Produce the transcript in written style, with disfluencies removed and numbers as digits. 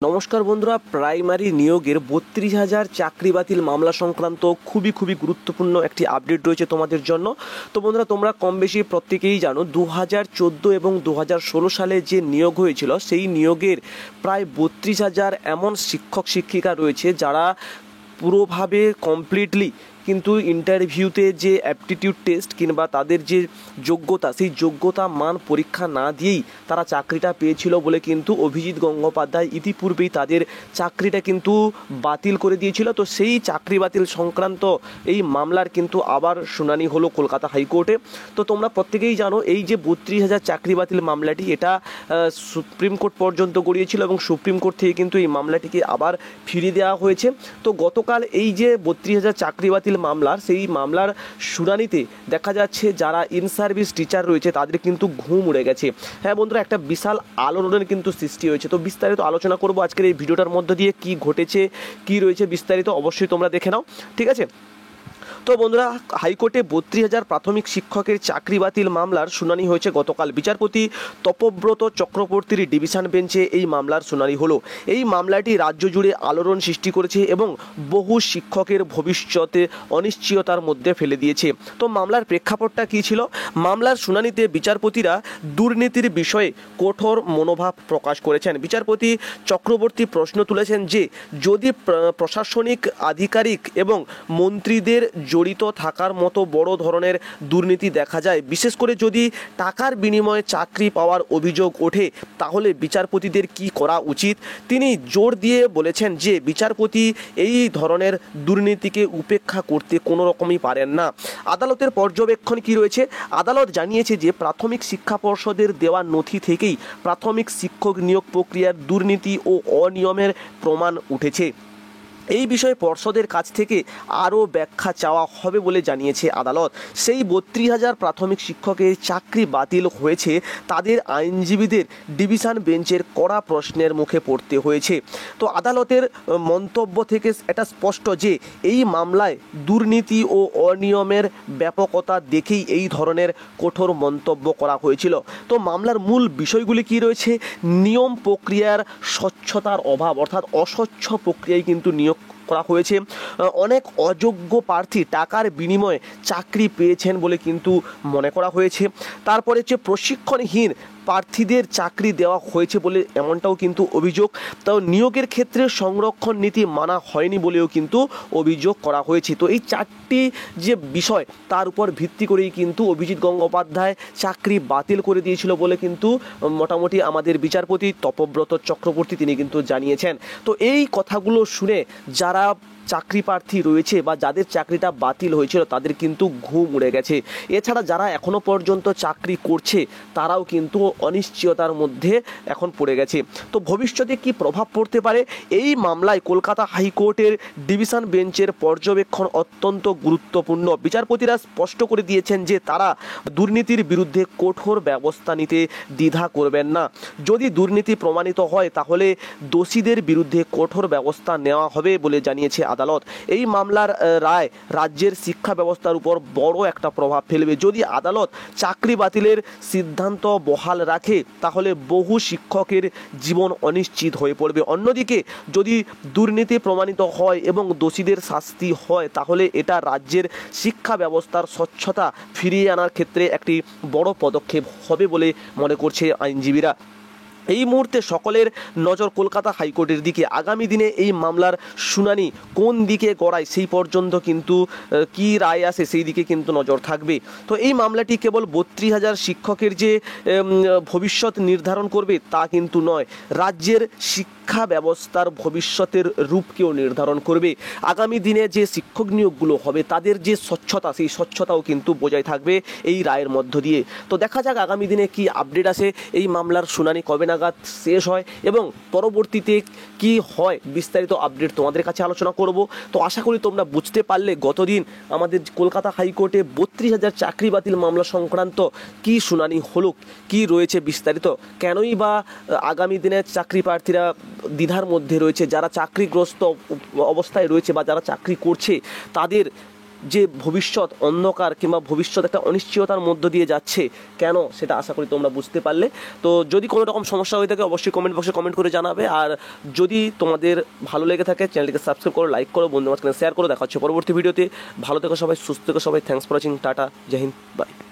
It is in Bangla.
নমস্কার বন্ধুরা, প্রাইমারি নিয়োগের 32,000 চাকরি বাতিল মামলা সংক্রান্ত খুবই গুরুত্বপূর্ণ একটি আপডেট রয়েছে তোমাদের জন্য। তো বন্ধুরা, তোমরা কম বেশি প্রত্যেকেই জানো 2014 এবং 2016 সালে যে নিয়োগ হয়েছিল সেই নিয়োগের প্রায় 32,000 এমন শিক্ষক শিক্ষিকা রয়েছে যারা পুরোভাবে কমপ্লিটলি কিন্তু ইন্টারভিউতে যে অ্যাপটিটিউড টেস্ট কিংবা তাদের যে যোগ্যতা সেই যোগ্যতা মান পরীক্ষা না দিয়েই তারা চাকরিটা পেয়েছিল বলে কিন্তু অভিজিৎ গঙ্গোপাধ্যায় ইতিপূর্বেই তাদের চাকরিটা কিন্তু বাতিল করে দিয়েছিল। তো সেই চাকরি বাতিল সংক্রান্ত এই মামলার কিন্তু আবার শুনানি হলো কলকাতা হাইকোর্টে। তো তোমরা প্রত্যেকেই জানো এই যে 32,000 চাকরি বাতিল মামলাটি এটা সুপ্রিম কোর্ট পর্যন্ত গড়িয়েছিল এবং সুপ্রিম কোর্ট থেকে কিন্তু এই মামলাটিকে আবার ফিরিয়ে দেওয়া হয়েছে। তো গতকাল এই যে 32,000 চাকরি বাতিল মামলার সেই মামলার শুনানিতে দেখা যাচ্ছে যারা ইন সার্ভিস টিচার রয়েছে তাদের কিন্তু ঘুম উড়ে গেছে। হ্যাঁ বন্ধুরা, একটা বিশাল আলোড়নের কিন্তু সৃষ্টি হয়েছে। তো বিস্তারিত আলোচনা করবো আজকের এই ভিডিওটার মধ্য দিয়ে, কি ঘটেছে কি রয়েছে বিস্তারিত অবশ্যই তোমরা দেখে নাও, ঠিক আছে। তো বন্ধুরা, হাইকোর্টে 32,000 প্রাথমিক শিক্ষকের চাকরি বাতিল মামলার শুনানি হয়েছে গতকাল। বিচারপতি তপব্রত চক্রবর্তীর ডিভিশন বেঞ্চে এই মামলার শুনানি হলো। এই মামলাটি রাজ্য জুড়ে আলোড়ন সৃষ্টি করেছে এবং বহু শিক্ষকের ভবিষ্যতে অনিশ্চয়তার মধ্যে ফেলে দিয়েছে। তো মামলার প্রেক্ষাপটটা কী ছিল? মামলার শুনানিতে বিচারপতিরা দুর্নীতির বিষয়ে কঠোর মনোভাব প্রকাশ করেছেন। বিচারপতি চক্রবর্তী প্রশ্ন তুলেছেন যে যদি প্রশাসনিক আধিকারিক এবং মন্ত্রীদের জড়িত থাকার মতো বড় ধরনের দুর্নীতি দেখা যায়, বিশেষ করে যদি টাকার বিনিময়ে চাকরি পাওয়ার অভিযোগ ওঠে, তাহলে বিচারপতিদের কি করা উচিত? তিনি জোর দিয়ে বলেছেন যে বিচারপতি এই ধরনের দুর্নীতিকে উপেক্ষা করতে কোনো রকমই পারেন না। আদালতের পর্যবেক্ষণ কি রয়েছে? আদালত জানিয়েছে যে প্রাথমিক শিক্ষা পর্ষদের দেওয়া নথি থেকেই প্রাথমিক শিক্ষক নিয়োগ প্রক্রিয়ার দুর্নীতি ও অনিয়মের প্রমাণ উঠেছে। এই বিষয়ে পর্ষদের কাছ থেকে আরও ব্যাখ্যা চাওয়া হবে বলে জানিয়েছে আদালত। সেই 32,000 প্রাথমিক শিক্ষকের চাকরি বাতিল হয়েছে তাদের আইনজীবীদের ডিভিশন বেঞ্চের কড়া প্রশ্নের মুখে পড়তে হয়েছে। তো আদালতের মন্তব্য থেকে এটা স্পষ্ট যে এই মামলায় দুর্নীতি ও অনিয়মের ব্যাপকতা দেখেই এই ধরনের কঠোর মন্তব্য করা হয়েছিল। তো মামলার মূল বিষয়গুলি কি রয়েছে? নিয়ম প্রক্রিয়ার স্বচ্ছতার অভাব, অর্থাৎ অস্বচ্ছ প্রক্রিয়ায় কিন্তু নিয়োগ করা হয়েছে। অনেক অযোগ্য প্রার্থী টাকার বিনিময়ে চাকরি পেয়েছেন বলে কিন্তু মনে করা হয়েছে। তারপরে হচ্ছে প্রশিক্ষণহীন প্রার্থীদের চাকরি দেওয়া হয়েছে বলে এমনটাও কিন্তু অভিযোগ। তাও নিয়োগের ক্ষেত্রে সংরক্ষণ নীতি মানা হয়নি বলেও কিন্তু অভিযোগ করা হয়েছে। তো এই চারটি যে বিষয় তার উপর ভিত্তি করেই কিন্তু অভিজিৎ গঙ্গোপাধ্যায় চাকরি বাতিল করে দিয়েছিল বলে কিন্তু মোটামুটি আমাদের বিচারপতি তপব্রত চক্রবর্তী তিনি কিন্তু জানিয়েছেন। তো এই কথাগুলো শুনে যারা চাকরি প্রার্থী রয়েছে বা যাদের চাকরিটা বাতিল হয়েছিল তাদের কিন্তু ঘুম উড়ে গেছে। এছাড়া যারা এখনো পর্যন্ত চাকরি করছে তারাও কিন্তু অনিশ্চয়তার মধ্যে এখন পড়ে গেছে। তো ভবিষ্যতে কি প্রভাব পড়তে পারে? এই মামলায় কলকাতা হাইকোর্টের ডিভিশন বেঞ্চের পর্যবেক্ষণ অত্যন্ত গুরুত্বপূর্ণ। বিচারপতিরা স্পষ্ট করে দিয়েছেন যে তারা দুর্নীতির বিরুদ্ধে কঠোর ব্যবস্থা নিতে দ্বিধা করবেন না। যদি দুর্নীতি প্রমাণিত হয় তাহলে দোষীদের বিরুদ্ধে কঠোর ব্যবস্থা নেওয়া হবে বলে জানিয়েছে আদালত। এই মামলার রায় রাজ্যের শিক্ষা ব্যবস্থার উপর বড় একটা প্রভাব ফেলবে। যদি আদালত চাকরি বাতিলের সিদ্ধান্ত বহাল রাখে তাহলে বহু শিক্ষকের জীবন অনিশ্চিত হয়ে পড়বে। অন্যদিকে যদি দুর্নীতি প্রমাণিত হয় এবং দোষীদের শাস্তি হয় তাহলে এটা রাজ্যের শিক্ষা ব্যবস্থার স্বচ্ছতা ফিরিয়ে আনার ক্ষেত্রে একটি বড় পদক্ষেপ হবে বলে মনে করছে আইনজীবীরা। এই মুহূর্তে সকলের নজর কলকাতা হাইকোর্টের দিকে। আগামী দিনে এই মামলার শুনানি কোন দিকে গড়ায় সেই পর্যন্ত কিন্তু কি রায় আসে সেই দিকে কিন্তু নজর থাকবে। তো এই মামলাটি কেবল 32,000 শিক্ষকের যে ভবিষ্যৎ নির্ধারণ করবে তা কিন্তু নয়, রাজ্যের শিক্ষা ব্যবস্থার ভবিষ্যতের রূপকেও নির্ধারণ করবে। আগামী দিনে যে শিক্ষক নিয়োগগুলো হবে তাদের যে স্বচ্ছতা সেই স্বচ্ছতাও কিন্তু বজায় থাকবে এই রায়ের মধ্য দিয়ে। তো দেখা যাক আগামী দিনে কি আপডেট আসে, এই মামলার শুনানি কবে নাগাদ শেষ হয় এবং পরবর্তীতে কি হয় বিস্তারিত আপডেট তোমাদের কাছে আলোচনা করব। তো আশা করি তোমরা বুঝতে পারলে গতদিন আমাদের কলকাতা হাইকোর্টে 32,000 চাকরি বাতিল মামলা সংক্রান্ত কি শুনানি হলো, কি রয়েছে বিস্তারিত, কেনই বা আগামী দিনে চাকরি প্রার্থীরা দ্বিধার মধ্যে রয়েছে, যারা চাকরিগ্রস্ত অবস্থায় রয়েছে বা যারা চাকরি করছে তাদের যে ভবিষ্যৎ অন্ধকার কিংবা ভবিষ্যৎ একটা অনিশ্চয়তার মধ্য দিয়ে যাচ্ছে কেন, সেটা আশা করি তোমরা বুঝতে পারলে। তো যদি কোনো রকম সমস্যা হয়ে থাকে অবশ্যই কমেন্ট বক্সে কমেন্ট করে জানাবে। আর যদি তোমাদের ভালো লেগে থাকে চ্যানেলটিকে সাবস্ক্রাইব করো, লাইক করো, বন্ধুদের মাঝখানে শেয়ার করো। দেখা হচ্ছে পরবর্তী ভিডিওতে। ভালো থেকো সবাই, সুস্থ থেকো সবাই। Thanks for watching. টাটা, জয় হিন্দ, বাই।